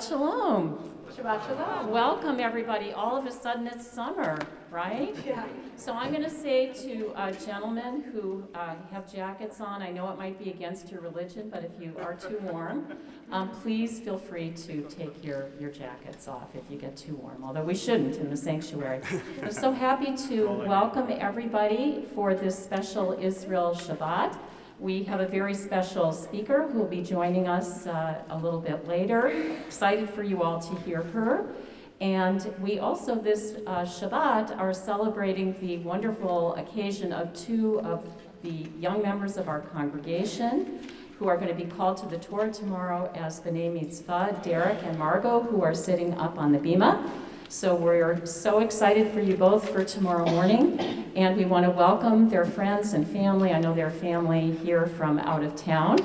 Shabbat Shalom. Shabbat Shalom. Welcome, everybody. All of a sudden, it's summer, right? Yeah. So I'm going to say to gentlemen who have jackets on, I know it might be against your religion, but if you are too warm, please feel free to take your jackets off if you get too warm, although we shouldn't in the sanctuary. I'm so happy to welcome everybody for this special Israel Shabbat. We have a very special speaker who will be joining us a little bit later. Excited for you all to hear her. And we also, this Shabbat, are celebrating the wonderful occasion of two of the young members of our congregation who are going to be called to the Torah tomorrow as B'nai Mitzvah, Derek and Margot, who are sitting up on the bima. So we're so excited for you both for tomorrow morning, and we want to welcome their friends and family. I know their family here from out of town.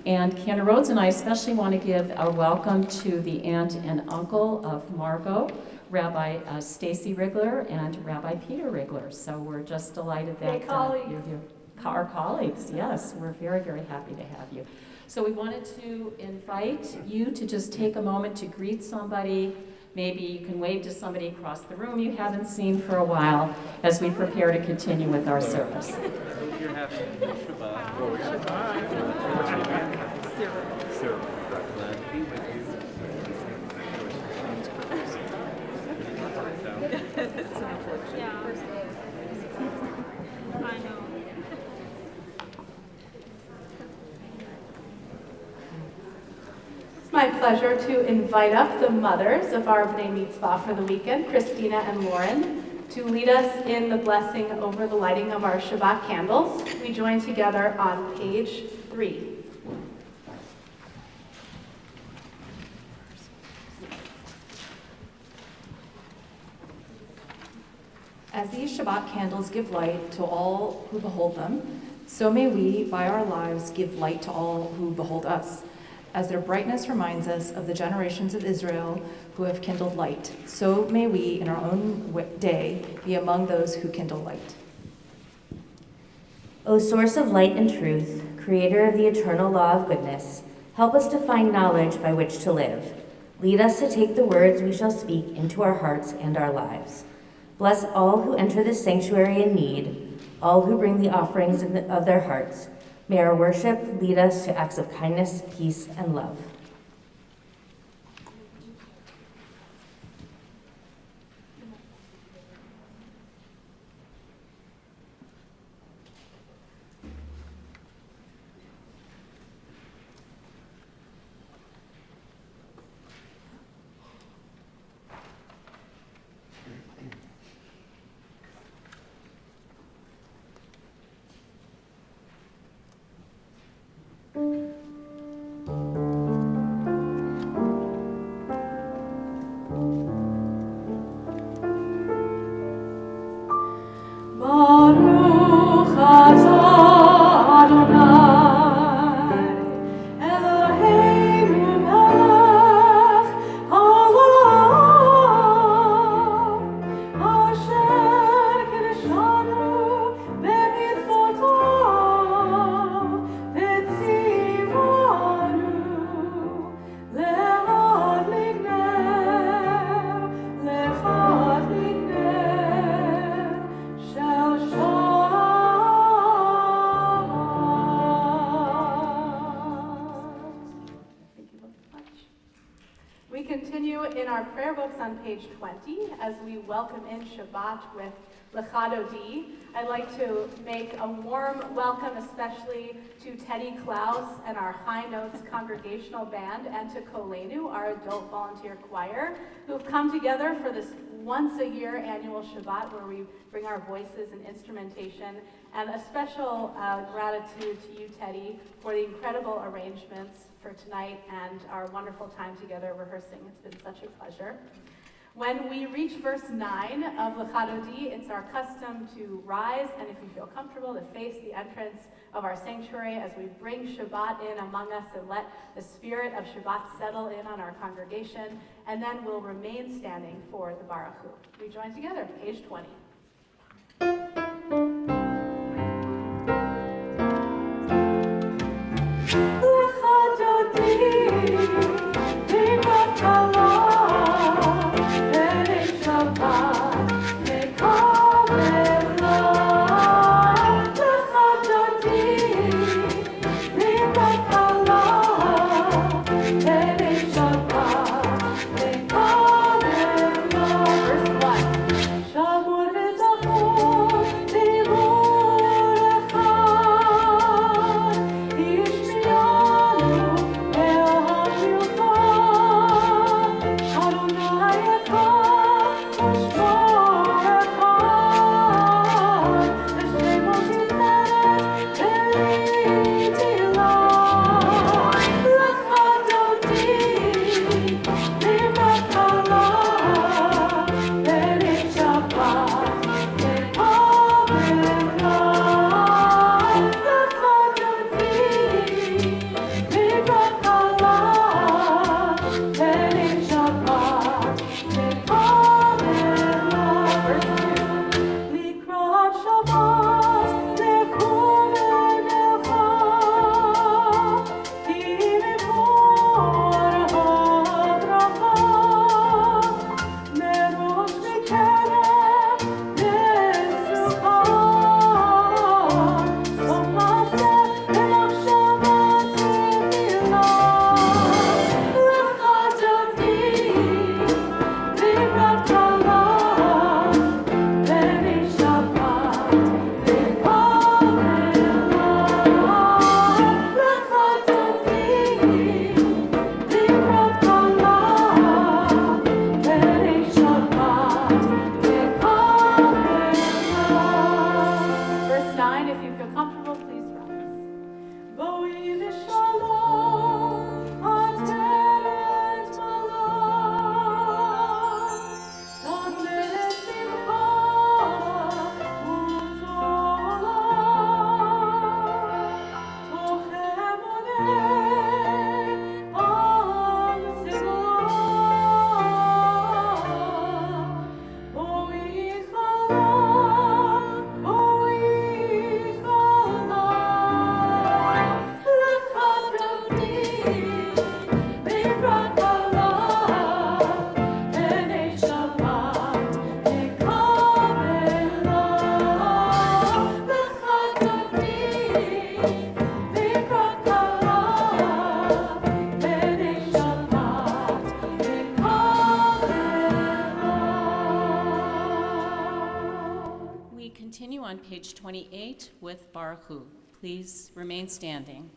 And Cantor Rhodes and I especially want to give a welcome to the aunt and uncle of Margot, Rabbi Stacy Rigler and Rabbi Peter Rigler. So we're just delighted that you're here. Our colleagues, yes. We're very, very happy to have you. So we wanted to invite you to just take a moment to greet somebody. Maybe you can wave to somebody across the room you haven't seen for a while as we prepare to continue with our service. You're happy. Shabbat. Glad to be with you. Yeah. I know. It's my pleasure to invite up the mothers of our B'nai Mitzvah for the weekend, Christina and Lauren, to lead us in the blessing over the lighting of our Shabbat candles. We join together on page 3. As these Shabbat candles give light to all who behold them, so may we, by our lives, give light to all who behold us. As their brightness reminds us of the generations of Israel who have kindled light, so may we, in our own day, be among those who kindle light. O source of light and truth, creator of the eternal law of goodness, help us to find knowledge by which to live. Lead us to take the words we shall speak into our hearts and our lives. Bless all who enter this sanctuary in need, all who bring the offerings of their hearts. May our worship lead us to acts of kindness, peace, and love. Baruch atah Adonai, Eloheinu melech haolam, asher kiddushanu b'mitzvotav, v'tzivanu le'adlik ner, le'adlik ner, shel Thank you both much. We continue in our prayer books on page 20 as we welcome in Shabbat with Lecha Dodi. I'd like to make a warm welcome especially to Teddy Klaus and our High Notes Congregational Band and to Kolenu, our adult volunteer choir, who have come together for this once-a-year annual Shabbat where we bring our voices and instrumentation. And a special gratitude to you, Teddy, for the incredible arrangements for tonight and our wonderful time together rehearsing. It's been such a pleasure. When we reach verse 9 of Lecha Dodi, it's our custom to rise and, if you feel comfortable, to face the entrance of our sanctuary as we bring Shabbat in among us and let the spirit of Shabbat settle in on our congregation, and then we'll remain standing for the Baruch Hu. We join together, page 20. Lecha Dodi, continue on page 28 with Baruch Hu. Please remain standing.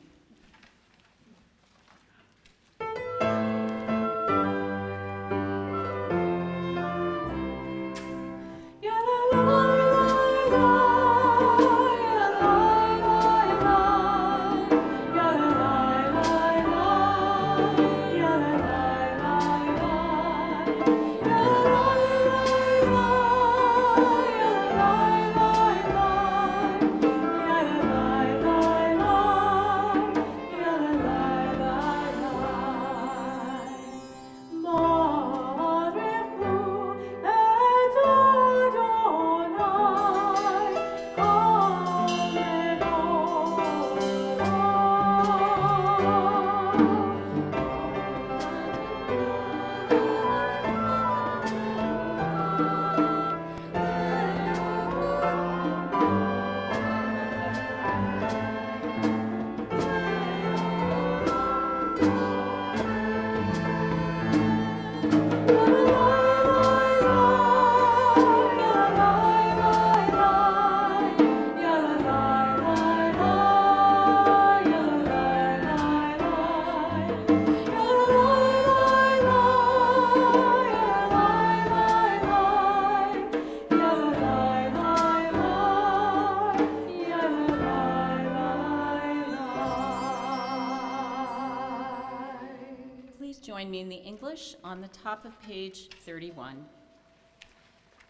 Join me in the English on the top of page 31.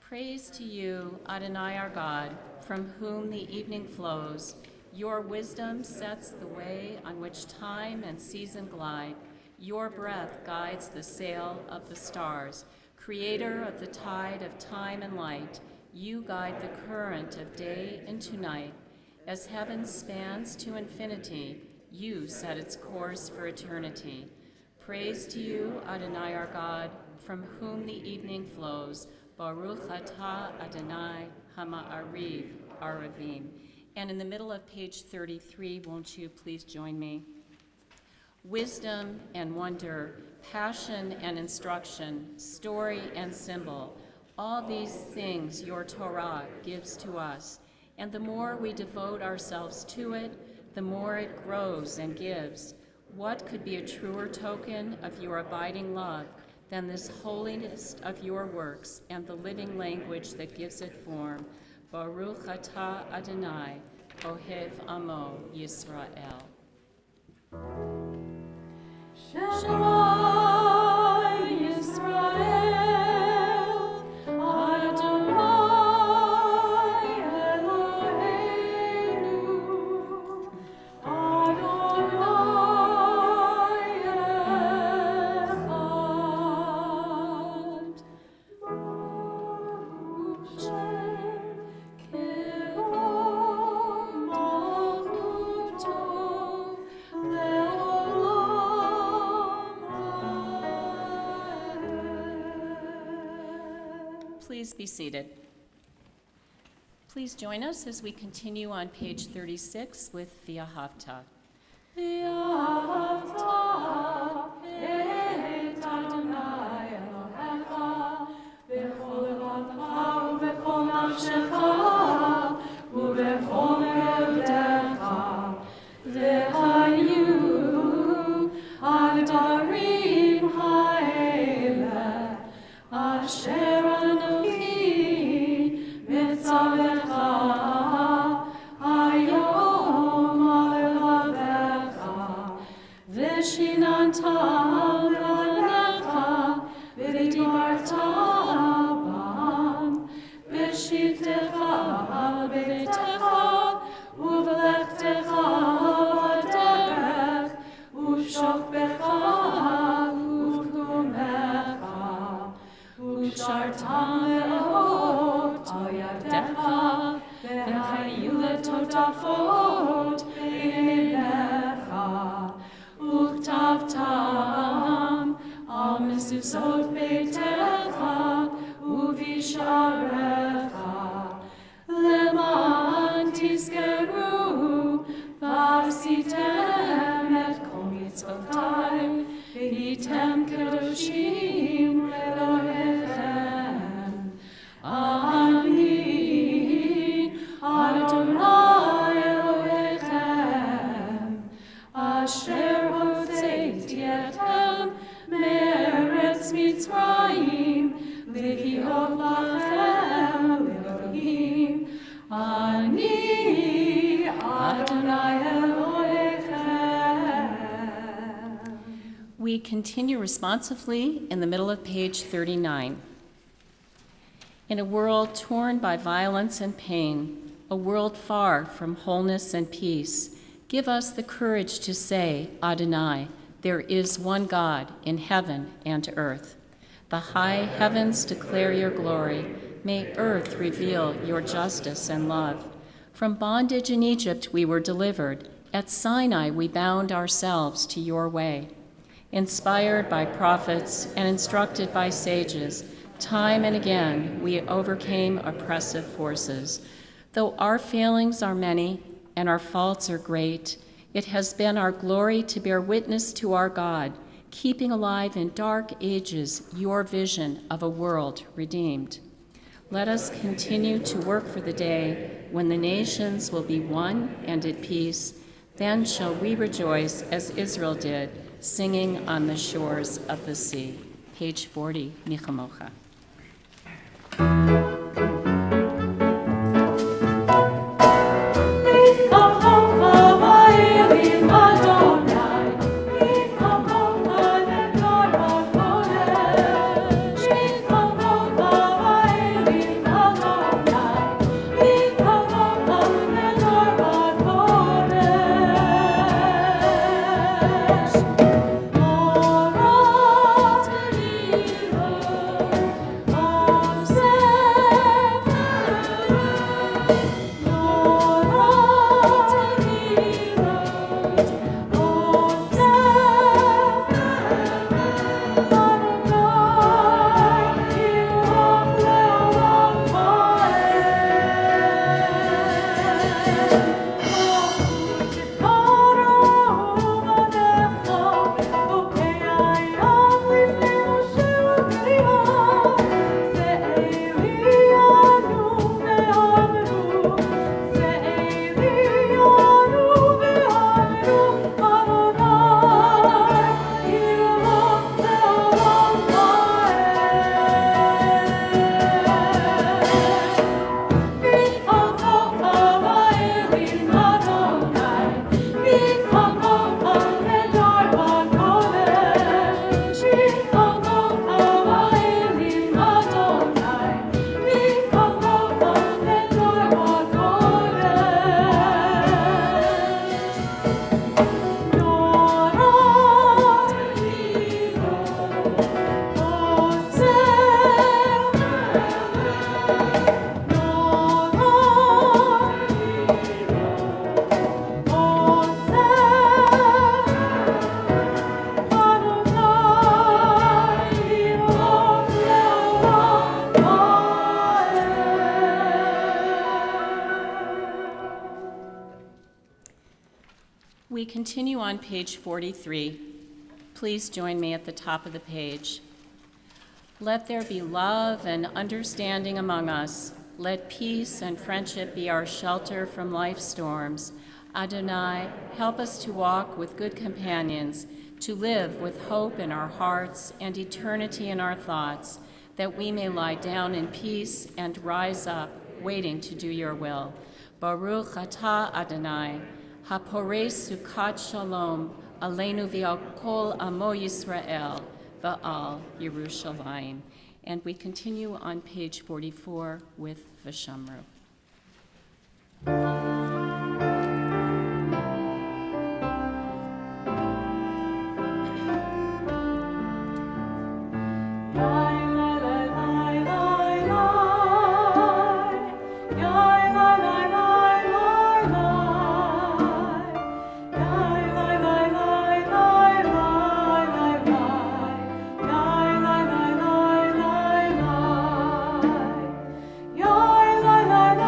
Praise to you, Adonai our God, from whom the evening flows. Your wisdom sets the way on which time and season glide. Your breath guides the sail of the stars. Creator of the tide of time and light, you guide the current of day into night. As heaven spans to infinity, you set its course for eternity. Praise to you, Adonai our God, from whom the evening flows. Baruch atah Adonai Hama'ariv Aravim. And in the middle of page 33, won't you please join me? Wisdom and wonder, passion and instruction, story and symbol, all these things your Torah gives to us. And the more we devote ourselves to it, the more it grows and gives. What could be a truer token of your abiding love than this holiness of your works and the living language that gives it form? Baruch atah Adonai, Ohev Amo Yisrael. Shema Yisrael, Adonai Eloheinu, Adonai Echad, Baruch Shem Kivod Malchuto Le'olam. Please be seated. Please join us as we continue on page 36 with V'ahavta. V'ahavta et Adonai Elohecha v'chol levavecha u'v'chol nafshecha u'v'chol meudecha v'hayu hadarim ha'eleh asher Anochi mitzavecha hayom alevavecha v'shinanta levanecha v'dibarta bam v'shivtecha b'beitecha u'v'lechtecha v'derech u'v'shokbecha u'v'kumecha u'shartam le'ot al yadecha v'hayu letotafot b'einecha u'ktavtam al mezuzot beitecha u'visharecha leman tizkeru v'asitem et kol mitzvotai v'hitem kedoshim le'lohechem. Ani Baruch lachem Elohim, Ani Adonai Elohechem. We continue responsively in the middle of page 39. In a world torn by violence and pain, a world far from wholeness and peace, give us the courage to say, Adonai, there is one God in heaven and earth. The high heavens declare your glory. May earth reveal your justice and love. From bondage in Egypt we were delivered. At Sinai we bound ourselves to your way. Inspired by prophets and instructed by sages, time and again we overcame oppressive forces. Though our failings are many and our faults are great, it has been our glory to bear witness to our God, keeping alive in dark ages your vision of a world redeemed. Let us continue to work for the day when the nations will be one and at peace. Then shall we rejoice as Israel did, singing on the shores of the sea. Page 40, Nichamocha. We continue on page 43. Please join me at the top of the page. Let there be love and understanding among us. Let peace and friendship be our shelter from life's storms. Adonai, help us to walk with good companions, to live with hope in our hearts and eternity in our thoughts, that we may lie down in peace and rise up, waiting to do your will. Baruch atah Adonai, haporei sukat shalom, aleinu v'al kol amo Yisrael, v'al Yerushalayim. And we continue on page 44 with V'shamru. La la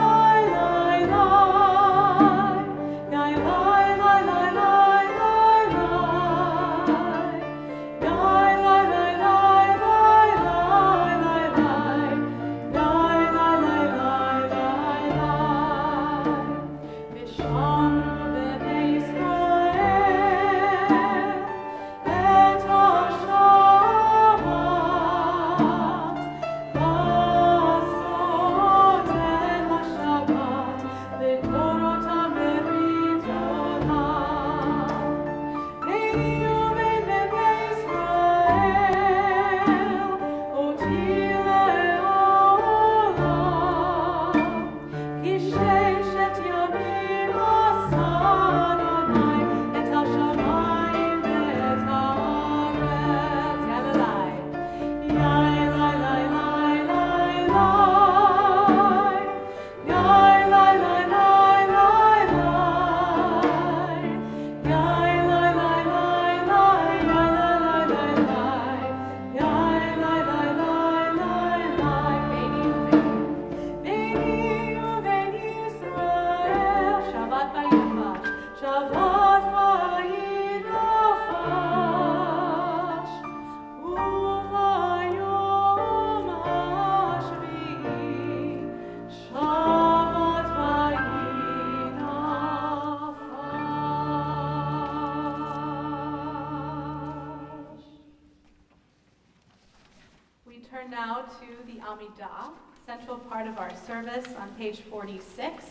We turn now to the Amidah, central part of our service on page 46.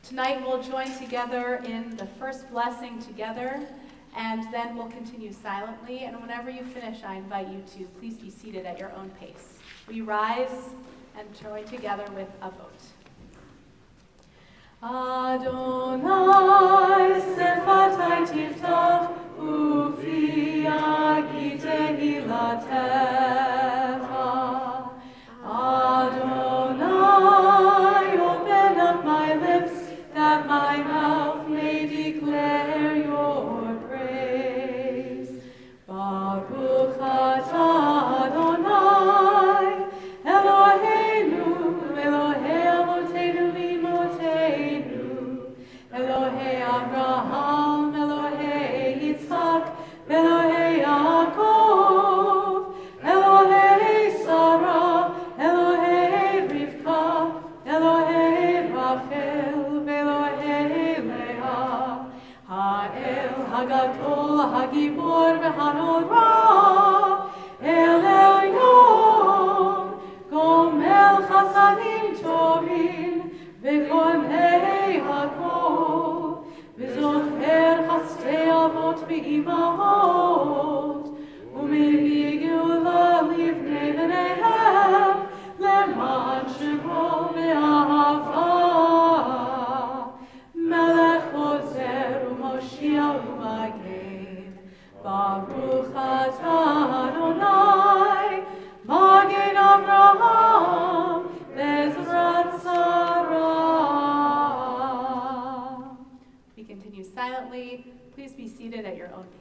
Tonight we'll join together in the first blessing together, and then we'll continue silently. And whenever you finish, I invite you to please be seated at your own pace. We rise and join together with a vote. Adonai sefatai tiftach ufi agitehi latecha. Adonai, open up my lips that my mouth may declare your praise. Baruch atah Adonai, Eloheinu, Elohei avotenu v'imotenu, Elohei Abraham, Elohei Yitzchak, Elohei Yaakov, Elohei Sarah, Elohei Rivka, Elohei Rachel, Elohei Leah, Ha'el Hagadol, Hagibor v'Hanora, El Elyon, Gomel Chasadim Tovim, V'konei Hakol, V'zocher Chastei Avot v'Imahot, U'mevii Geula livnei v'neihem, Leman Shemo me'ahava, Melech Ozer u'Moshiach u'Magen, Baruch atah Adonai, Magen Avraham, Bezrat Sarah. We continue silently. Please be seated at your own pace.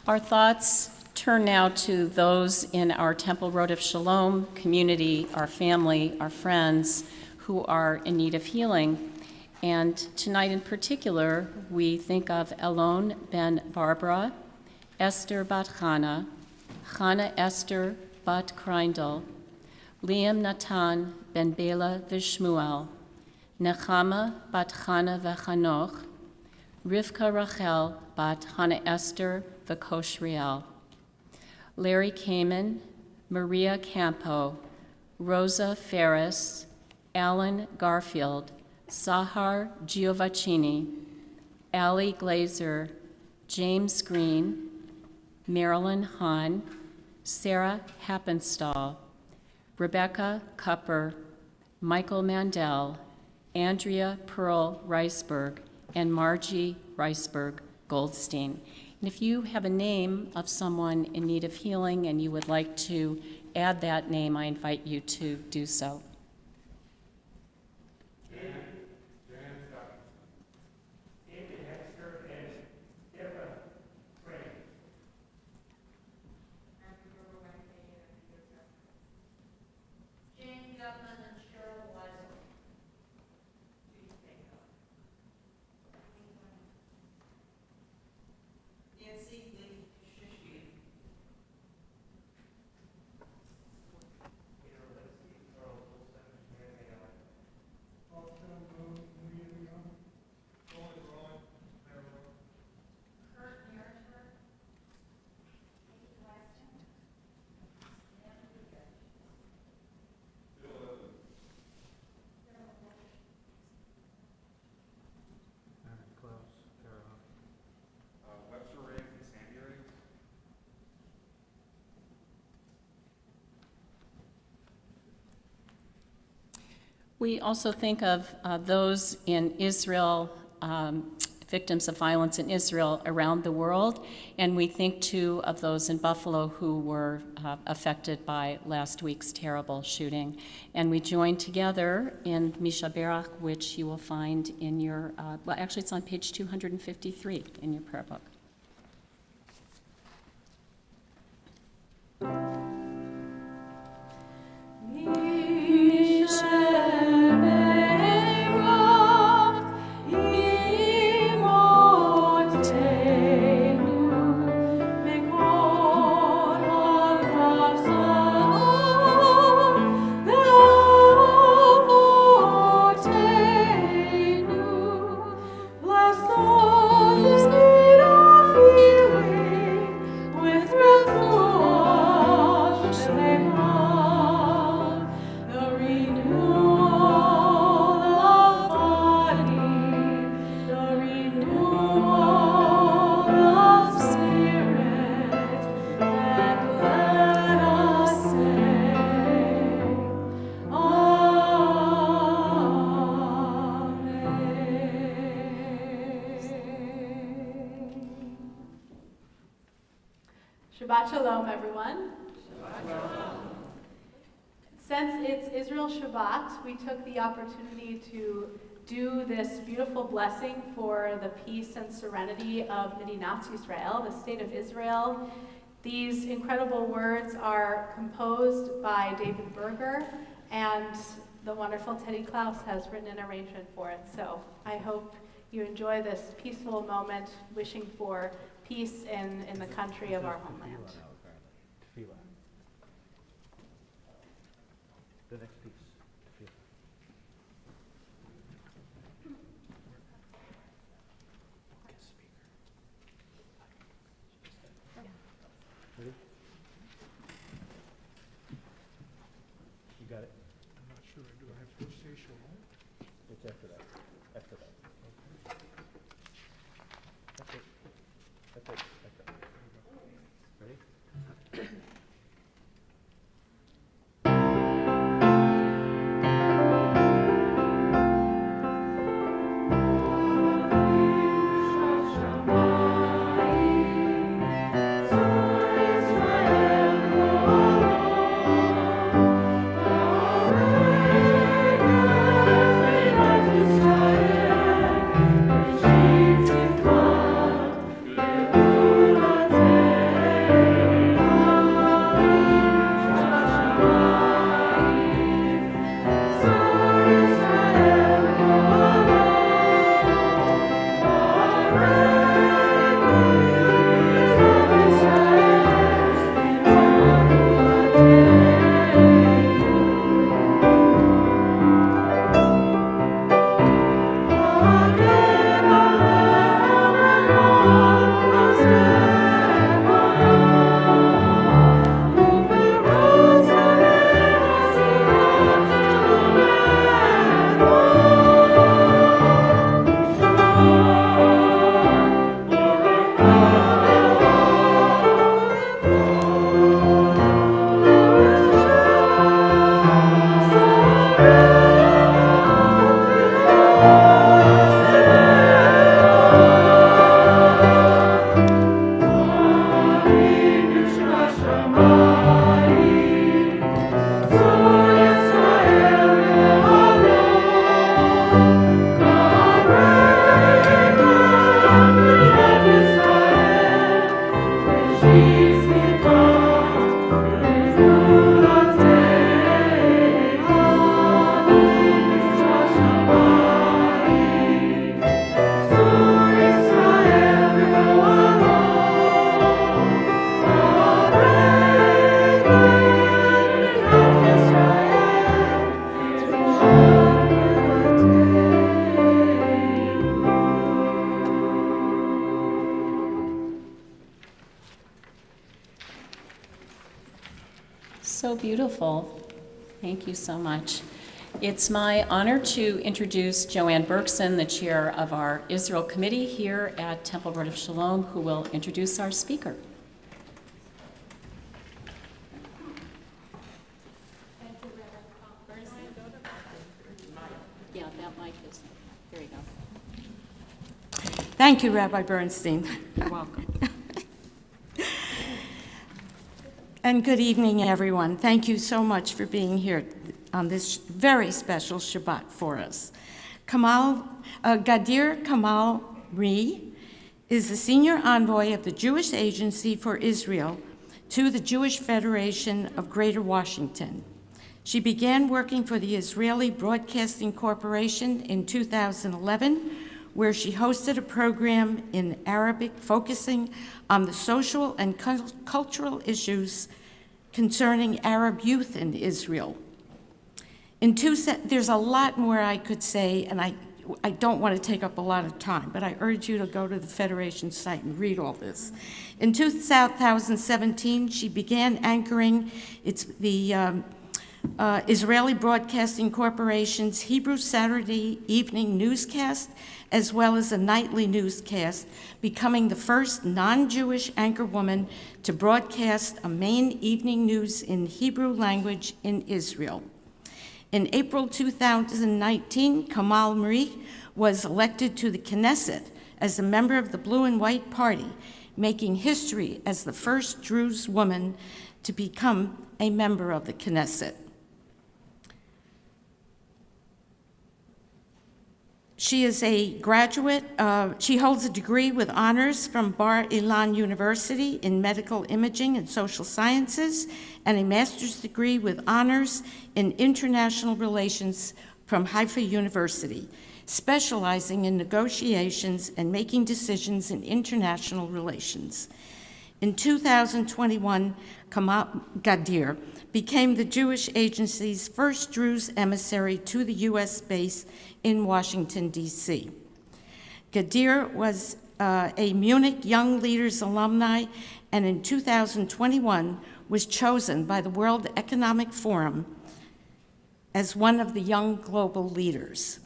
Our thoughts turn now to those in our Temple Road of Shalom community, our family, our friends who are in need of healing. And tonight in particular, we think of Elon ben Barbara, Esther bat Chana, Chana Esther bat Kreindel, Liam Natan ben Bela v'Shmuel, Nechama bat Chana v'Chanoch, Rivka Rachel bat Hana Esther v'Koshriel, Larry Kamen, Maria Campo, Rosa Ferris, Alan Garfield, Sahar Giovacchini, Ali Glazer, James Green, Marilyn Hahn, Sarah Happenstall, Rebecca Cupper, Michael Mandel, Andrea Pearl Reisberg, and Margie Reisberg Goldstein. And if you have a name of someone in need of healing and you would like to add that name, I invite you to do so. We also think of those in Israel, victims of violence in Israel around the world, and we think too of those in Buffalo who were affected by last week's terrible shooting. And we join together in Misha Berach, which you will find in your, well, actually it's on page 253 in your prayer book. Shabbat Shalom, everyone. Since it's Israel Shabbat, we took the opportunity to do this beautiful blessing for the peace and serenity of Medinat Israel, the state of Israel. These incredible words are composed by David Berger, and the wonderful Teddy Klaus has written an arrangement for it. So I hope you enjoy this peaceful moment, wishing for peace in the country of our homeland. The next piece. Ready? You got it? I'm not sure. Do I have to say shalom? It's after that. After that. That's it. That's it. That's it. Ready? Israel So beautiful. Thank you so much. It's my honor to introduce Joanne Berkson, the chair of our Israel Committee here at Temple Road of Shalom, who will introduce our speaker. Yeah, that mic is, there you go. Thank you, Rabbi Bernstein. You're welcome. And good evening, everyone. Thank you so much for being here on this very special Shabbat for us. Gadir Kamal Ri is the senior envoy of the Jewish Agency for Israel to the Jewish Federation of Greater Washington. She began working for the Israeli Broadcasting Corporation in 2011, where she hosted a program in Arabic focusing on the social and cultural issues concerning Arab youth in Israel. There's a lot more I could say, and I don't want to take up a lot of time, but I urge you to go to the Federation site and read all this. In 2017, she began anchoring the Israeli Broadcasting Corporation's Hebrew Saturday evening newscast, as well as a nightly newscast, becoming the first non-Jewish anchor woman to broadcast a main evening news in Hebrew language in Israel. In April 2019, Kamal Mari was elected to the Knesset as a member of the Blue and White Party, making history as the first Druze woman to become a member of the Knesset. She is a graduate. She holds a degree with honors from Bar Ilan University in medical imaging and social sciences, and a master's degree with honors in international relations from Haifa University, specializing in negotiations and making decisions in international relations. In 2021, Gadir became the Jewish Agency's first Druze emissary to the U.S. base in Washington, D.C. Gadir was a Munich Young Leaders alumni, and in 2021 was chosen by the World Economic Forum as one of the young global leaders.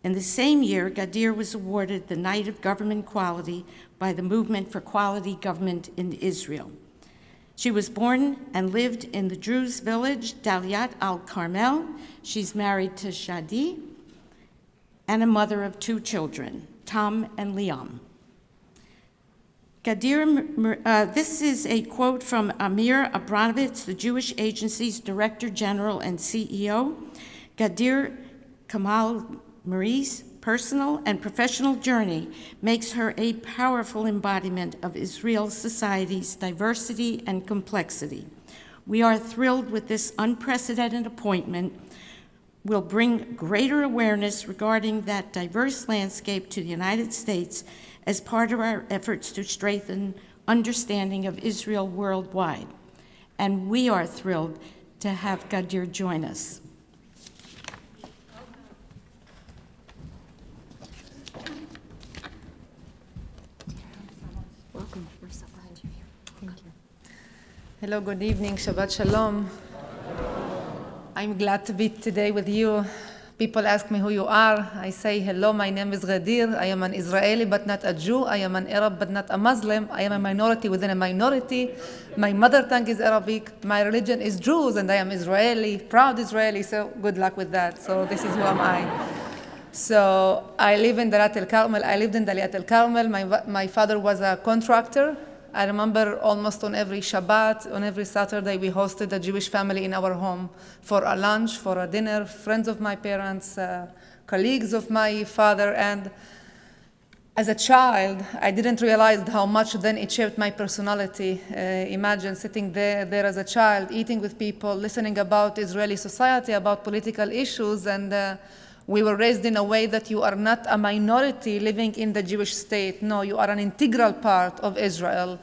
In the same year, Gadir was awarded the Knight of Government Quality by the Movement for Quality Government in Israel. She was born and lived in the Druze village, Daliat al-Carmel. She's married to Shadi and a mother of 2 children, Tom and Liam. Gadir, this is a quote from Amir Abranovitz, the Jewish Agency's Director General and CEO. Gadir Kamal Mari's personal and professional journey makes her a powerful embodiment of Israel's society's diversity and complexity. We are thrilled with this unprecedented appointment. Will bring greater awareness regarding that diverse landscape to the United States as part of our efforts to strengthen understanding of Israel worldwide. And we are thrilled to have Gadir join us. Welcome. We're so glad you're here. Thank you. Hello, good evening, Shabbat Shalom. I'm glad to be today with you. People ask me who you are. I say, hello, my name is Gadir. I am an Israeli, but not a Jew. I am an Arab, but not a Muslim. I am a minority within a minority. My mother tongue is Arabic. My religion is Druze, and I am Israeli, proud Israeli, so good luck with that. So this is who am I. So I live in Daliat al-Carmel. I lived in Daliat al-Carmel. My father was a contractor. I remember almost on every Shabbat, on every Saturday, we hosted a Jewish family in our home for a lunch, for a dinner, friends of my parents, colleagues of my father. And As a child, I didn't realize how much then it shaped my personality. Imagine sitting there as a child, eating with people, listening about Israeli society, about political issues, and we were raised in a way that you are not a minority living in the Jewish state. No, you are an integral part of Israel.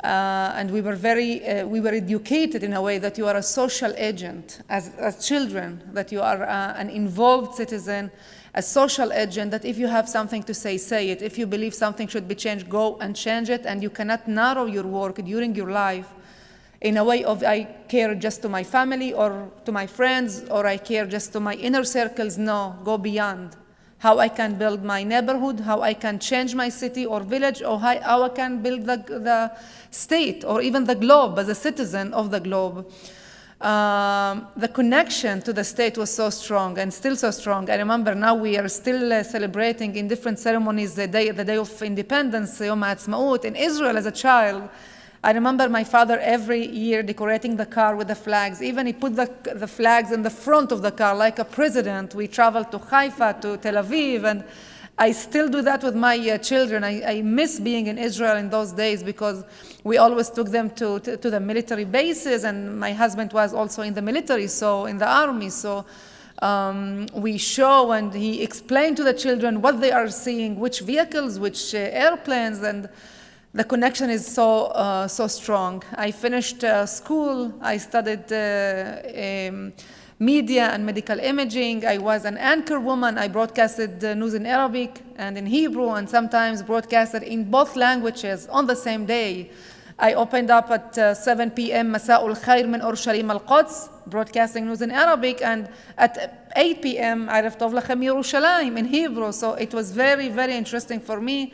And we were educated in a way that you are a social agent as children, that you are an involved citizen, a social agent, that if you have something to say, say it. If you believe something should be changed, go and change it, and you cannot narrow your work during your life in a way of I care just to my family or to my friends, or I care just to my inner circles. No, go beyond. How I can build my neighborhood, how I can change my city or village, or how I can build the state or even the globe as a citizen of the globe. The connection to the state was so strong and still so strong. I remember now we are still celebrating in different ceremonies the day of independence, Yom HaAtzmaut. In Israel as a child, I remember my father every year decorating the car with the flags. Even he put the flags in the front of the car like a president. We traveled to Haifa, to Tel Aviv, and I still do that with my children. I miss being in Israel in those days because we always took them to the military bases, and my husband was also in the military, so in the army. So we show, and he explained to the children what they are seeing, which vehicles, which airplanes, and the connection is so strong. I finished school. I studied media and medical imaging. I was an anchor woman. I broadcasted news in Arabic and in Hebrew, and sometimes broadcasted in both languages on the same day. I opened up at 7 p.m. Masa'ul Khair min Urushalim al-Quds, broadcasting news in Arabic, and at 8 p.m. Erev Tov Lachem Yerushalayim in Hebrew. So it was very, very interesting for me.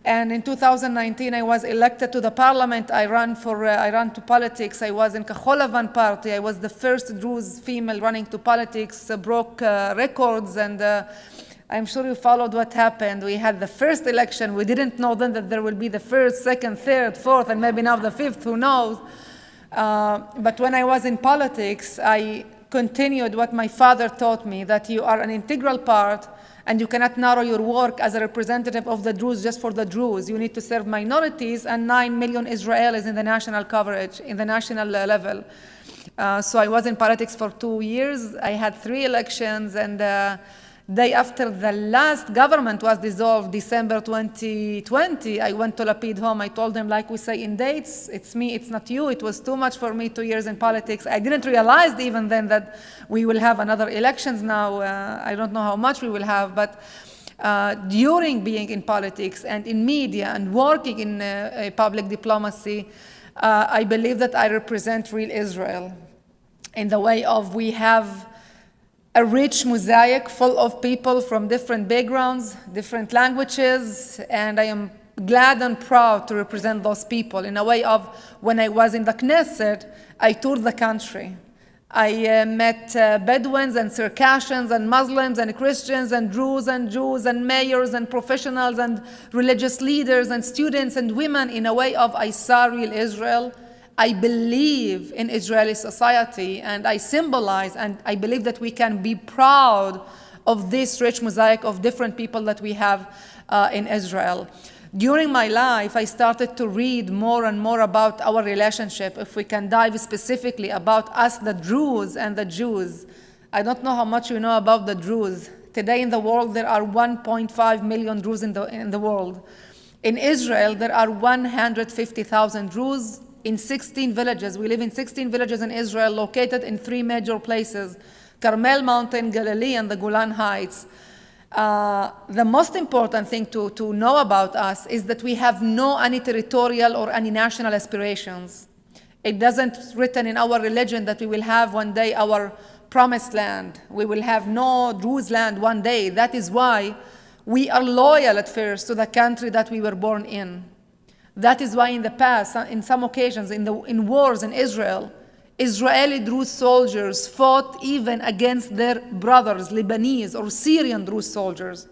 And in 2019, I was elected to the parliament. I ran to politics. I was in Kahol Lavan party. I was the first Druze female running to politics, broke records, and I'm sure you followed what happened. We had the first election. We didn't know then that there will be the first, second, third, fourth, and maybe now the fifth, who knows. But when I was in politics, I continued what my father taught me, that you are an integral part, and you cannot narrow your work as a representative of the Druze just for the Druze. You need to serve minorities and 9 million Israelis in the national coverage, in the national level. So I was in politics for 2 years. I had 3 elections, and day after the last government was dissolved, December 2020, I went to Lapid home. I told him, like we say in dates, it's me, it's not you. It was too much for me, 2 years in politics. I didn't realize even then that we will have another elections now. I don't know how much we will have, but during being in politics and in media and working in public diplomacy, I believe that I represent real Israel in the way of we have a rich mosaic full of people from different backgrounds, different languages, and I am glad and proud to represent those people in a way of when I was in the Knesset, I toured the country. I met Bedouins and Circassians and Muslims and Christians and Druze and Jews and mayors and professionals and religious leaders and students and women in a way of I saw real Israel. I believe in Israeli society, and I symbolize, and I believe that we can be proud of this rich mosaic of different people that we have in Israel. During my life, I started to read more and more about our relationship. If we can dive specifically about us, the Druze and the Jews. I don't know how much you know about the Druze. Today in the world, there are 1.5 million Druze in the world. In Israel, there are 150,000 Druze. In 16 villages. We live in 16 villages in Israel, located in 3 major places, Carmel Mountain, Galilee, and the Golan Heights. The most important thing to know about us is that we have no any territorial or any national aspirations. It doesn't written in our religion that we will have one day our promised land. We will have no Druze land one day. That is why we are loyal at first to the country that we were born in. That is why in the past, in some occasions, in wars in Israel, Israeli Druze soldiers fought even against their brothers, Lebanese or Syrian Druze soldiers,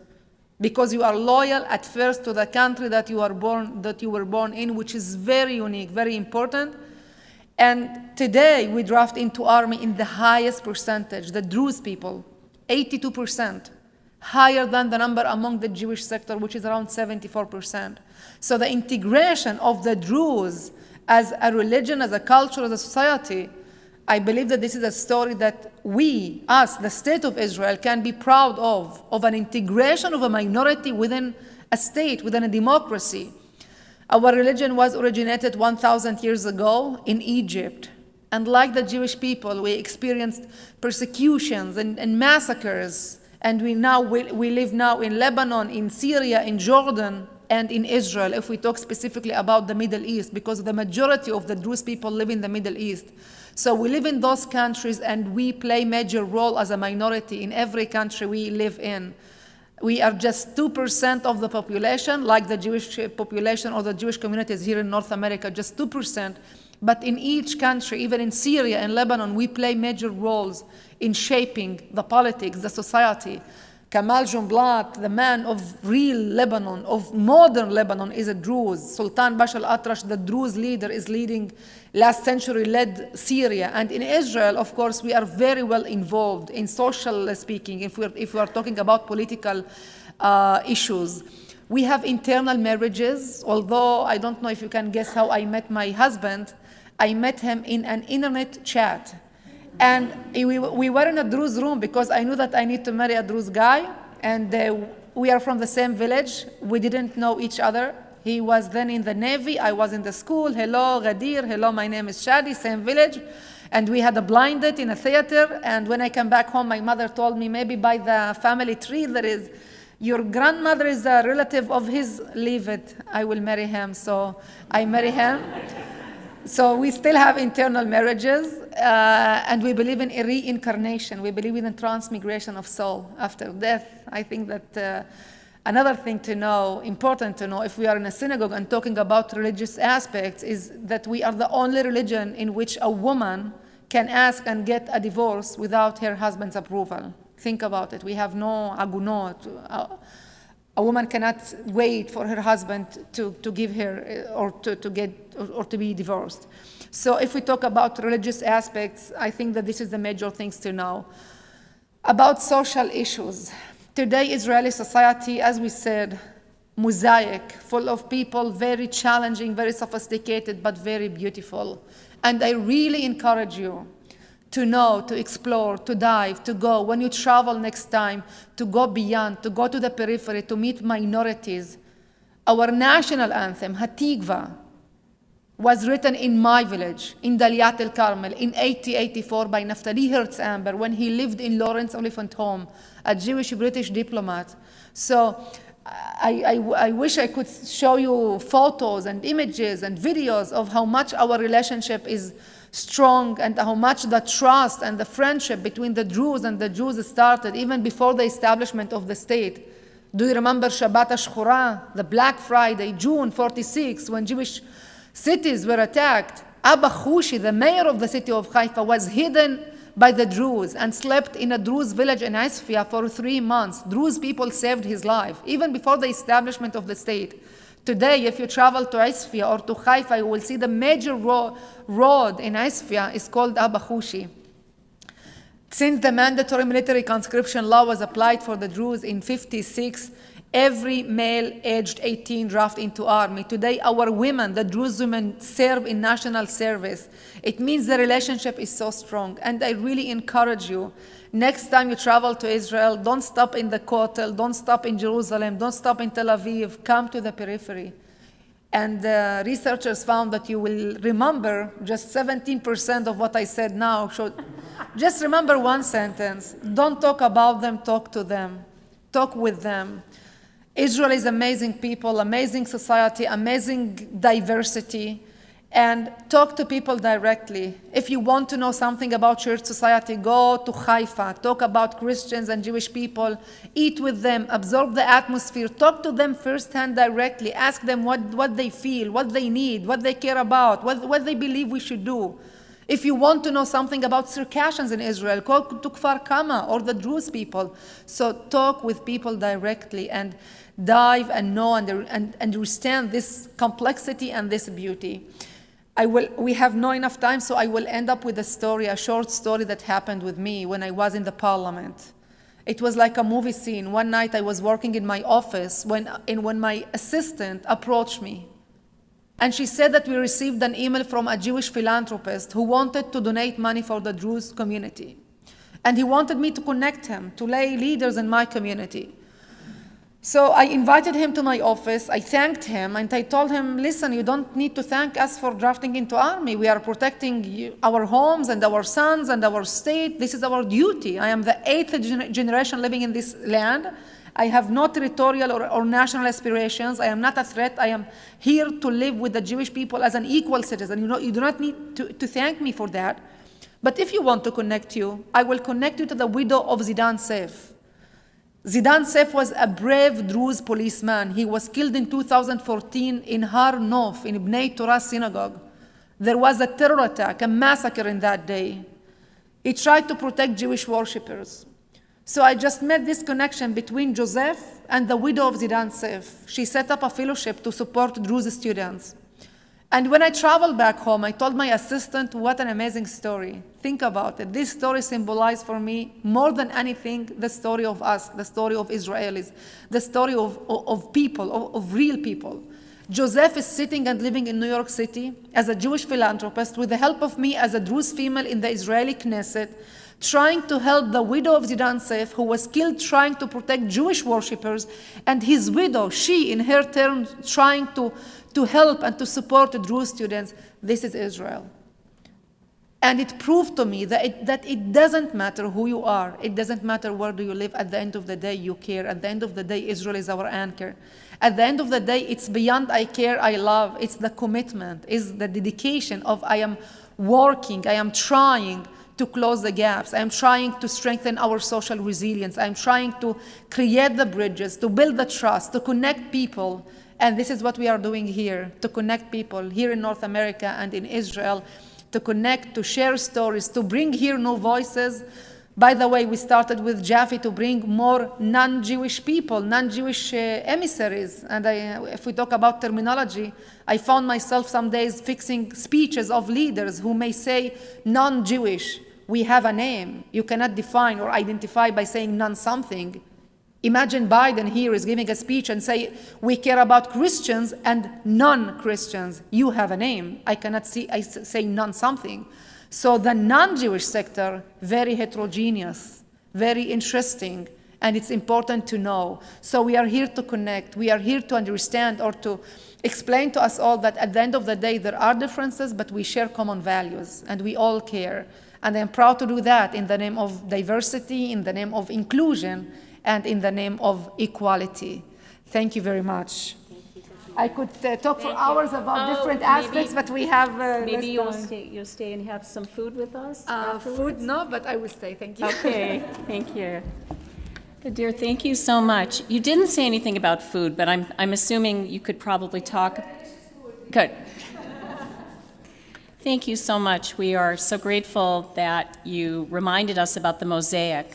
because you are loyal at first to the country that you were born in, which is very unique, very important. And today we draft into army in the highest percentage, the Druze people, 82%. higher than the number among the Jewish sector, which is around 74%. So the integration of the Druze as a religion, as a culture, as a society, I believe that this is a story that we, us, the state of Israel, can be proud of an integration of a minority within a state, within a democracy. Our religion was originated 1,000 years ago in Egypt. And like the Jewish people, we experienced persecutions and massacres. And we live now in Lebanon, in Syria, in Jordan, and in Israel, if we talk specifically about the Middle East, because the majority of the Druze people live in the Middle East. So we live in those countries, and we play major role as a minority in every country we live in. We are just 2% of the population, like the Jewish population or the Jewish communities here in North America, just 2%. But in each country, even in Syria and Lebanon, we play major roles in shaping the politics, the society. Kamal Jumblat, the man of real Lebanon, of modern Lebanon, is a Druze. Sultan Bashar al-Atrash, the Druze leader, is leading, last century led Syria. And in Israel, of course, we are very well involved in social speaking, if we are talking about political issues. We have internal marriages, although I don't know if you can guess how I met my husband. I met him in an internet chat. And we were in a Druze room because I knew that I need to marry a Druze guy. And we are from the same village. We didn't know each other. He was then in the Navy. I was in the school. Hello, Ghadir. Hello, my name is Shadi, same village. And we had a blind date in a theater. And when I came back home, my mother told me, maybe by the family tree there is, your grandmother is a relative of his, leave it. I will marry him. So I marry him. So we still have internal marriages, and we believe in reincarnation. We believe in transmigration of soul after death. I think that another thing to know, important to know, if we are in a synagogue and talking about religious aspects, is that we are the only religion in which a woman can ask and get a divorce without her husband's approval. Think about it. We have no agunot. A woman cannot wait for her husband to give her or to get or to be divorced. So if we talk about religious aspects, I think that this is the major things to know. About social issues. Today, Israeli society, as we said, mosaic, full of people, very challenging, very sophisticated, but very beautiful. And I really encourage you to know, to explore, to dive, to go. When you travel next time, to go beyond, to go to the periphery, to meet minorities. Our national anthem, Hatikva, was written in my village, in Daliat el-Carmel, in 1884 by Naftali Hertz Amber, when he lived in Lawrence Oliphant Home, a Jewish-British diplomat. So I wish I could show you photos and images and videos of how much our relationship is strong and how much the trust and the friendship between the Druze and the Jews started even before the establishment of the state. Do you remember Shabbat HaShchura, the Black Friday, June 46, when Jewish cities were attacked? Abba Khushi, the mayor of the city of Haifa, was hidden by the Druze and slept in a Druze village in Isfia for 3 months. Druze people saved his life, even before the establishment of the state. Today, if you travel to Isfia or to Haifa, you will see the major road in Isfia is called Abba Khushi. Since the mandatory military conscription law was applied for the Druze in 1956, every male aged 18 drafted into army. Today, our women, the Druze women, serve in national service. It means the relationship is so strong. And I really encourage you, next time you travel to Israel, don't stop in the Kotel, don't stop in Jerusalem, don't stop in Tel Aviv, come to the periphery. And researchers found that you will remember just 17% of what I said now. So just remember one sentence. Don't talk about them, talk to them. Talk with them. Israel is amazing people, amazing society, amazing diversity. And talk to people directly. If you want to know something about church society, go to Haifa, talk about Christians and Jewish people, eat with them, absorb the atmosphere, talk to them firsthand directly, ask them what they feel, what they need, what they care about, what they believe we should do. If you want to know something about Circassians in Israel, go to Kfar Kama or the Druze people. So talk with people directly and dive and know and understand this complexity and this beauty. We have not enough time, so I will end up with a story, a short story that happened with me when I was in the parliament. It was like a movie scene. One night I was working in my office when my assistant approached me. And she said that we received an email from a Jewish philanthropist who wanted to donate money for the Druze community. And he wanted me to connect him to lay leaders in my community. So I invited him to my office, I thanked him, and I told him, listen, you don't need to thank us for drafting into army. We are protecting our homes and our sons and our state. This is our duty. I am the 8th generation living in this land. I have no territorial or national aspirations. I am not a threat. I am here to live with the Jewish people as an equal citizen. You do not need to thank me for that. But if you want to connect you, I will connect you to the widow of Zidan Seif. Zidan Seif was a brave Druze policeman. He was killed in 2014 in Har Nof, in Bnei Torah synagogue. There was a terror attack, a massacre in that day. He tried to protect Jewish worshippers. So I just made this connection between Joseph and the widow of Zidan Seif. She set up a fellowship to support Druze students. And when I traveled back home, I told my assistant, what an amazing story. Think about it. This story symbolized for me, more than anything, the story of us, the story of Israelis, the story of people, of real people. Joseph is sitting and living in New York City as a Jewish philanthropist with the help of me as a Druze female in the Israeli Knesset, trying to help the widow of Zidan Seif, who was killed trying to protect Jewish worshippers, and his widow, she in her turn, trying to help and to support the Druze students. This is Israel. And it proved to me that it doesn't matter who you are. It doesn't matter where do you live. At the end of the day, you care. At the end of the day, Israel is our anchor. At the end of the day, it's beyond I care, I love. It's the commitment. It's the dedication of I am working, I am trying to close the gaps. I'm trying to strengthen our social resilience. I'm trying to create the bridges, to build the trust, to connect people. And this is what we are doing here, to connect people here in North America and in Israel, to connect, to share stories, to bring here new voices. By the way, we started with Jaffe to bring more non-Jewish people, non-Jewish emissaries. And if we talk about terminology, I found myself some days fixing speeches of leaders who may say non-Jewish. We have a name. You cannot define or identify by saying non-something. Imagine Biden here is giving a speech and say, we care about Christians and non-Christians. You have a name. I cannot say non-something. So the non-Jewish sector, very heterogeneous, very interesting, and it's important to know. So we are here to connect. We are here to understand or to explain to us all that at the end of the day, there are differences, but we share common values, and we all care. And I'm proud to do that in the name of diversity, in the name of inclusion, and in the name of equality. Thank you very much. I could talk for hours about different aspects, but we have Maybe you'll less time. you'll stay and have some food with us? Food, no, but I will stay. Thank you. Okay, thank you. Good, dear, thank you so much. You didn't say anything about food, but I'm assuming you could probably talk. Good. Thank you so much. We are so grateful that you reminded us about the mosaic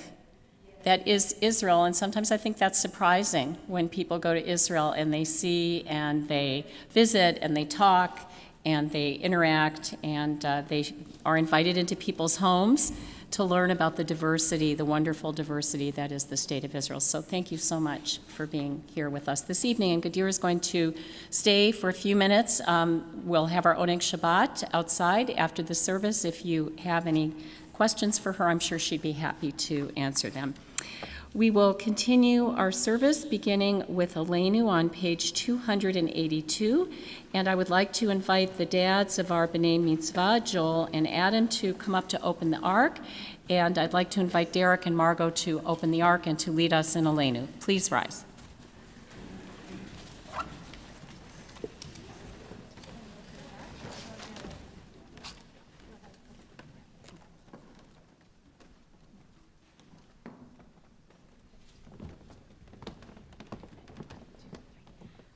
that is Israel, and sometimes I think that's surprising when people go to Israel and they see and they visit and they talk and they interact and they are invited into people's homes to learn about the diversity, the wonderful diversity that is the state of Israel. So thank you so much for being here with us this evening. And Gadir is going to stay for a few minutes. We'll have our Oneg Shabbat outside after the service. If you have any questions for her, I'm sure she'd be happy to answer them. We will continue our service beginning with Aleinu on page 282, and I would like to invite the dads of our B'nai Mitzvah, Joel and Adam, to come up to open the Ark, and I'd like to invite Derek and Margot to open the Ark and to lead us in Aleinu. Please rise.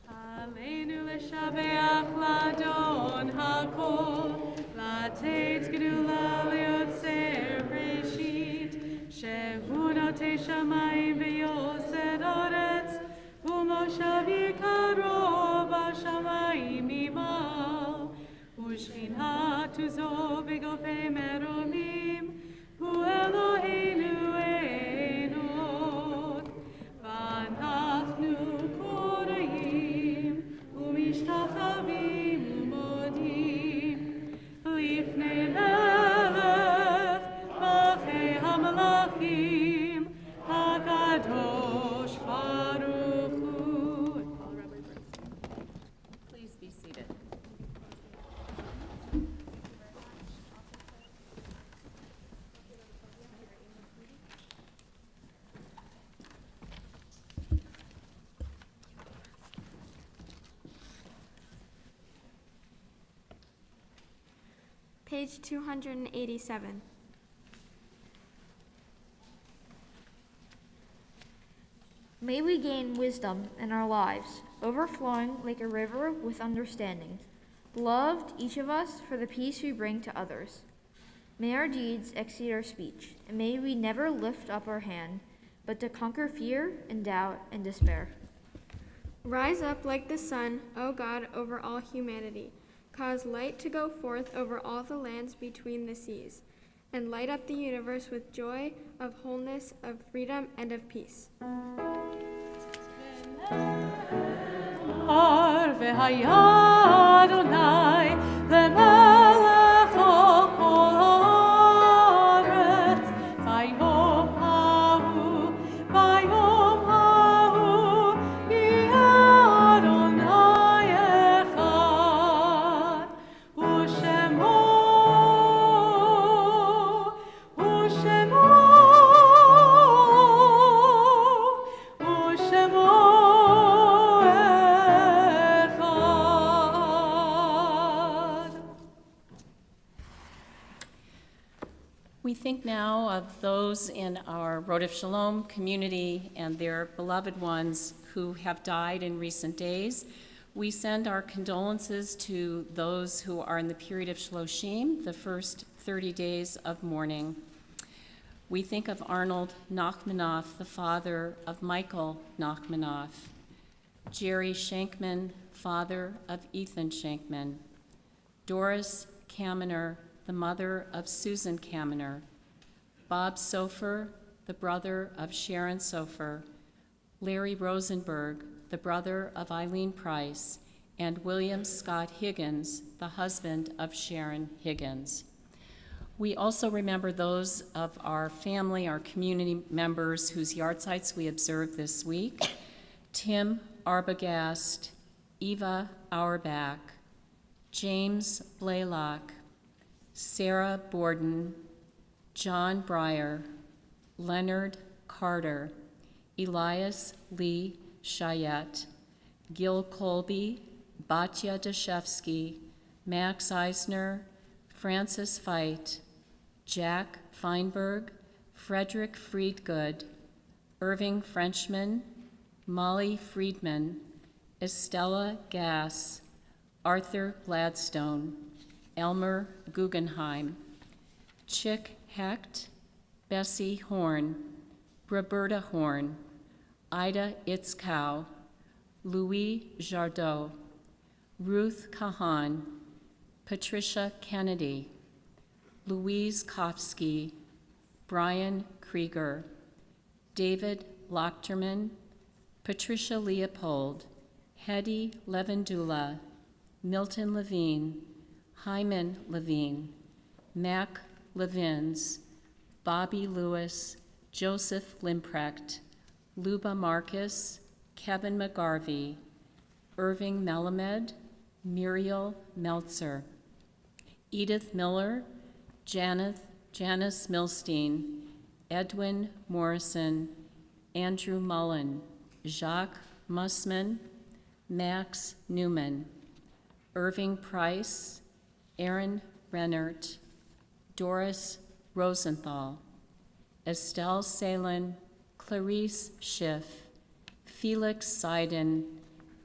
Aleinu l'shabeach l'adon hakol, לתת גדולה ליוצר בראשית, שהוא נוטה שמיים ויוסד ארץ, ומושב יקרו בשמיים ממעל, ושכינת עוזו בגופי מרומים, הוא אלוהינו אינו. Page 287. May we gain wisdom in our lives, overflowing like a river with understanding. Beloved, each of us, for the peace we bring to others. May our deeds exceed our speech, and may we never lift up our hand, but to conquer fear and doubt and despair. Rise up like the sun, O God, over all humanity. Cause light to go forth over all the lands between the seas, and light up the universe with joy of wholeness, of freedom, and of peace. We think now of those in our Rhodes Shalom community and their beloved ones who have died in recent days. We send our condolences to those who are in the period of Shloshim, the first 30 days of mourning. We think of Arnold Nachmanoff, the father of Michael Nachmanoff, Jerry Shankman, father of Ethan Shankman, Doris Kaminer, the mother of Susan Kaminer, Bob Sofer, the brother of Sharon Sofer, Larry Rosenberg, the brother of Eileen Price, and William Scott Higgins, the husband of Sharon Higgins. We also remember those of our family, our community members whose yahrzeits we observed this week: Tim Arbogast, Eva Auerbach, James Blaylock, Sarah Borden, John Breyer, Leonard Carter, Elias Lee Chayette, Gil Colby, Batya Dashevsky, Max Eisner, Francis Veit, Jack Feinberg, Frederick Friedgood, Irving Frenchman, Molly Friedman, Estella Gass, Arthur Gladstone, Elmer Guggenheim, Chick Hecht, Bessie Horn, Roberta Horn, Ida Itzkow, Louis Jardot, Ruth Kahan, Patricia Kennedy, Louise Kofsky, Brian Krieger, David Lochterman, Patricia Leopold, Hedy Levendula, Milton Levine, Hyman Levine, Mac Levins, Bobby Lewis, Joseph Limprecht, Luba Marcus, Kevin McGarvey, Irving Melamed, Muriel Meltzer, Edith Miller, Janice Milstein, Edwin Morrison, Andrew Mullen, Jacques Mussman, Max Newman, Irving Price, Aaron Rennert, Doris Rosenthal, Estelle Salen, Clarice Schiff, Felix Seiden,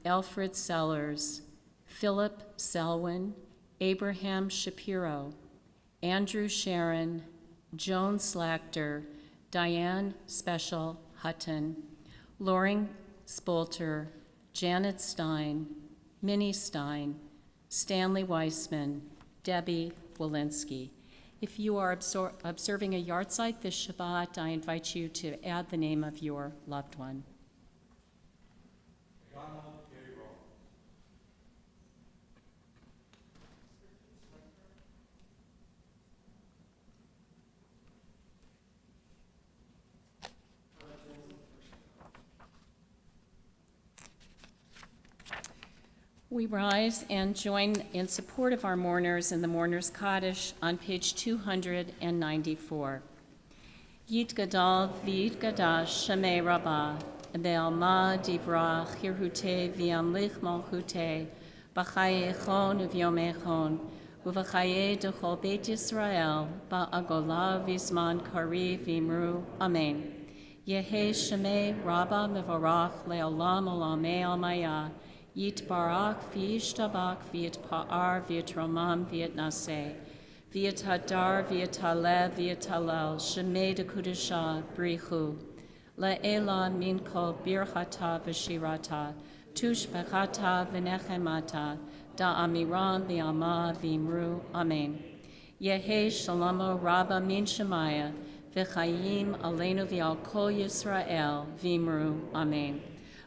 Alfred Sellers, Philip Selwyn, Abraham Shapiro, Andrew Sharon, Joan Slachter, Diane Special Hutton, Loring Spolter, Janet Stein, Minnie Stein, Stanley Weissman, Debbie Walensky. If you are observing a yahrzeit this Shabbat, I invite you to add the name of your loved one. We rise and join in support of our mourners in the Mourner's Kaddish on page 294. Yit Gadal v'yit Gadash Shemei Rabbah, Be'alma Divra Chirhute V'yamlich Malchute, B'chayechon V'yomechon, Uvachaye dechol Beit Yisrael, ba'agola v'zman kari v'imru. Amen. Yehe Shemei Rabba Mevorach Leolam Olamei Almaya, Yitbarach v'yishtabach v'yitpa'ar v'yitromam v'yitnaseh, v'yithadar v'yitalev v'yitalel, Shemei dekudusha brichu, le'elan min kol birchata v'shirata, tushbechata v'nechemata, da'amiram v'yama v'imru. Amen. Yehe Shalomo Rabba min Shemaya, V'chayim aleinu v'al kol Yisrael v'imru. Amen.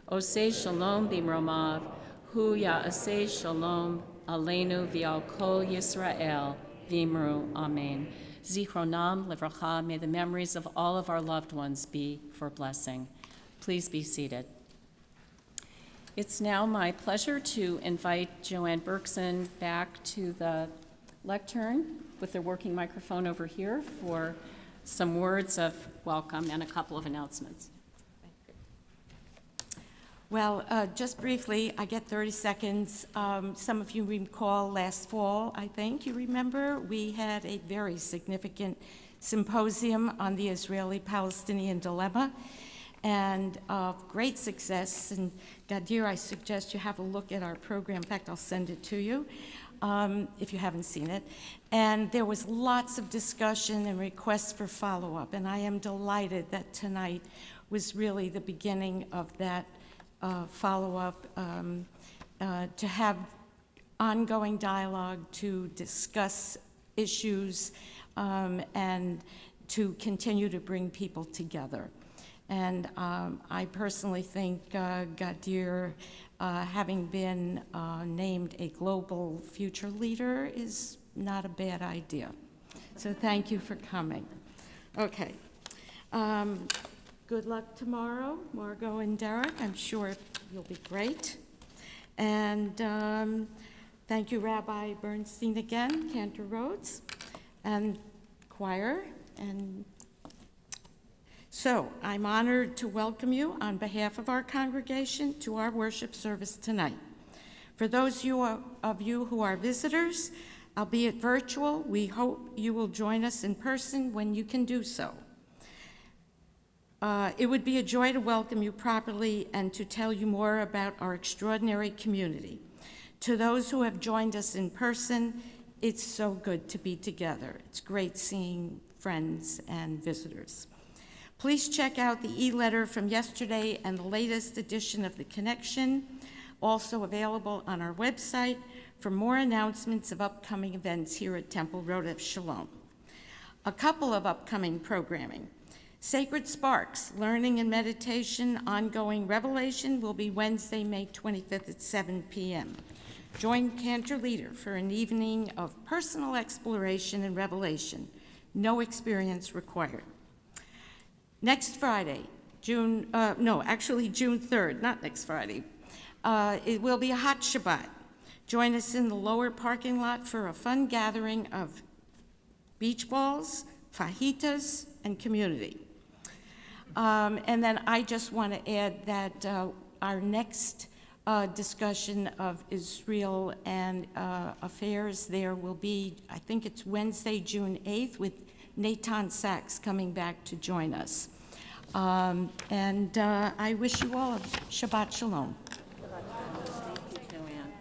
Oseh shalom b'imromav, hu ya'aseh shalom aleinu v'al kol Yisrael v'imru. Amen. Zichronam livracha, may the memories of all of our loved ones be for blessing. Please be seated. It's now my pleasure to invite Joanne Berkson back to the lectern with the working microphone over here for some words of welcome and a couple of announcements. Well, just briefly, I get 30 seconds. Some of you recall last fall, I think you remember, we had a very significant symposium on the Israeli-Palestinian dilemma, and of great success. And Gadir, I suggest you have a look at our program. In fact, I'll send it to you if you haven't seen it. And there was lots of discussion and requests for follow-up, and I am delighted that tonight was really the beginning of that follow-up, to have ongoing dialogue, to discuss issues, and to continue to bring people together. And I personally think Gadir, having been named a global future leader, is not a bad idea. So thank you for coming. Okay. Good luck tomorrow, Margot and Derek. I'm sure you'll be great. And thank you, Rabbi Bernstein again, Cantor, Rhodes, and choir. And so I'm honored to welcome you on behalf of our congregation to our worship service tonight. For those of you who are visitors, albeit virtual, we hope you will join us in person when you can do so. It would be a joy to welcome you properly and to tell you more about our extraordinary community. To those who have joined us in person, it's so good to be together. It's great seeing friends and visitors. Please check out the e-letter from yesterday and the latest edition of The Connection, also available on our website, for more announcements of upcoming events here at Temple Rodev Shalom. A couple of upcoming programming. Sacred Sparks, Learning and Meditation, Ongoing Revelation will be Wednesday, May 25th at 7 p.m. Join Cantor Leader for an evening of personal exploration and revelation. No experience required. Next Friday, June 3rd, not next Friday, it will be a hot Shabbat. Join us in the lower parking lot for a fun gathering of beach balls, fajitas, and community. And then I just want to add that our next discussion of Israel and affairs there will be, I think it's Wednesday, June 8th, with Natan Sachs coming back to join us. And I wish you all a Shabbat Shalom. Thank you, Joanne.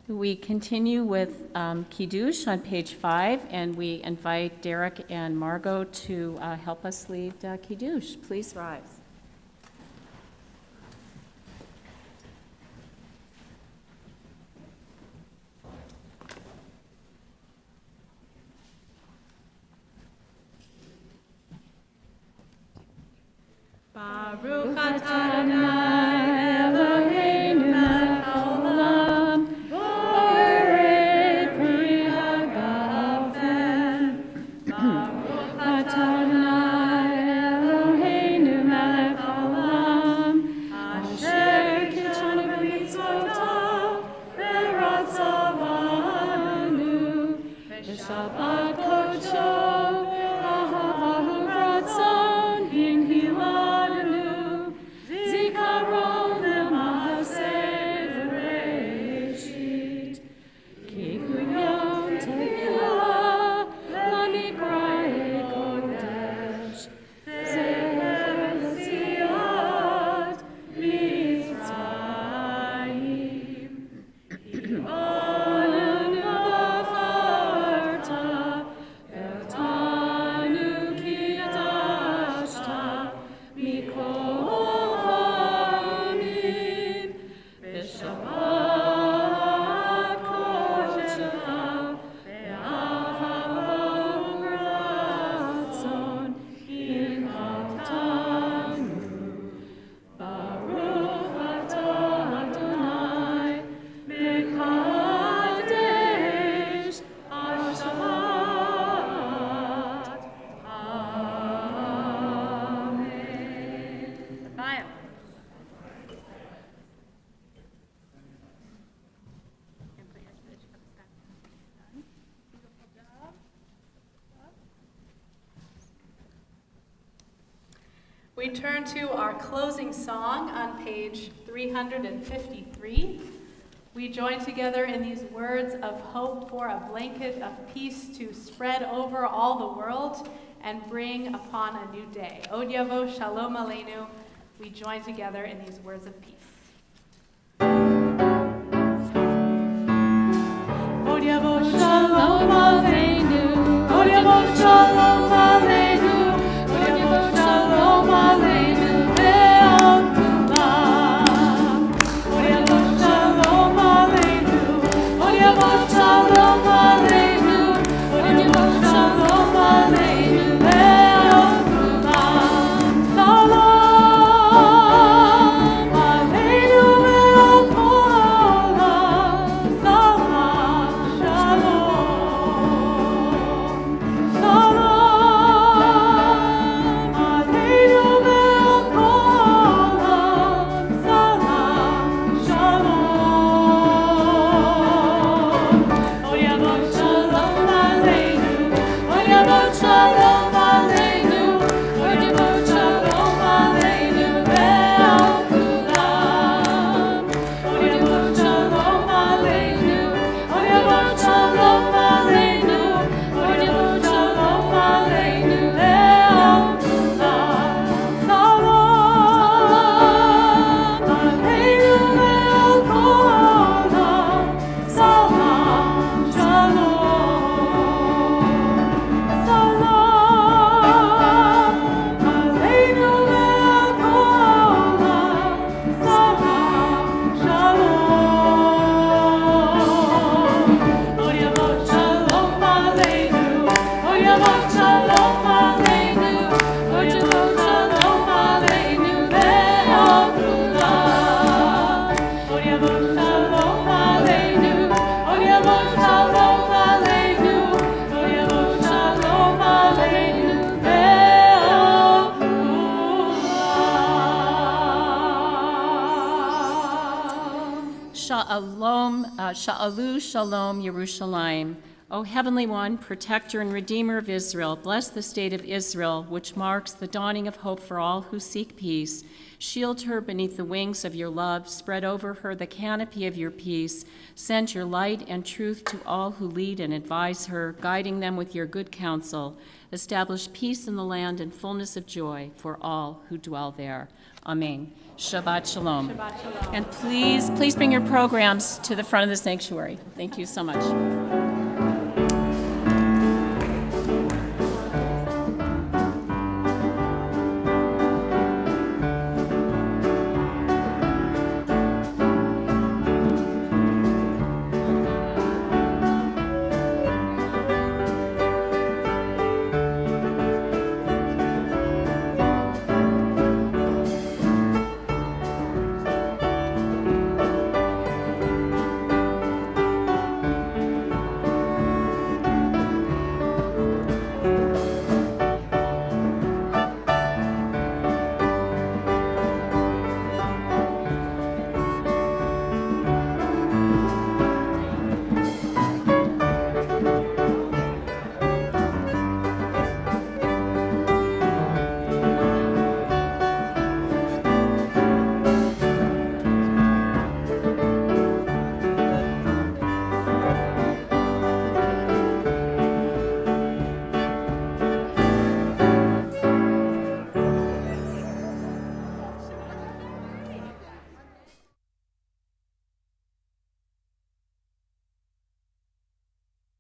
We continue with Kiddush on page 5, and we invite Derek and Margot to help us lead Kiddush. Please rise. Baruch atah Adonai Eloheinu melech haolam, borei pri hagafen. Baruch atah Adonai Eloheinu melech We turn to our closing song on page 353. We join together in these words of hope for a blanket of peace to spread over all the world and bring upon a new day. Od Yavo Shalom Aleinu. We join together in these words of peace. Od Yavo Shalom Aleinu. Od Yavo Shalom Aleinu. Od Yavo Shalom Aleinu. Ve'al kulam. Od Yavo Shalom Aleinu. Od Yavo Shalom Aleinu. Od Yavo Shalom Aleinu. Ve'al kulam. Salam Aleinu ve'al kulam. Salam Shalom. Salam Aleinu ve'al kulam. Salam Shalom. Od Yavo Shalom Aleinu. Od Yavo Shalom Aleinu. Od Yavo Shalom Aleinu ve'al kulam. Od Yavo Shalom Aleinu. Od Yavo Shalom Aleinu. Od Yavo Shalom Aleinu ve'al kulam. Salam Aleinu ve'al kulam. Salam Shalom. Salam Aleinu ve'al kulam. Salam Shalom. Od Yavo Shalom Aleinu. Od Yavo Shalom Aleinu. Od Yavo Shalom Aleinu ve'al kulam. Od Yavo Shalom Aleinu. Od Yavo Shalom Aleinu. Od Yavo Shalom Aleinu ve'al kulam. Shalom, Sha'alu Shalom Yerushalayim. O Heavenly One, Protector and Redeemer of Israel, bless the state of Israel, which marks the dawning of hope for all who seek peace. Shield her beneath the wings of your love. Spread over her the canopy of your peace. Send your light and truth to all who lead and advise her, guiding them with your good counsel. Establish peace in the land and fullness of joy for all who dwell there. Amen. Shabbat Shalom. Shabbat Shalom. And please bring your programs to the front of the sanctuary. Thank you so much.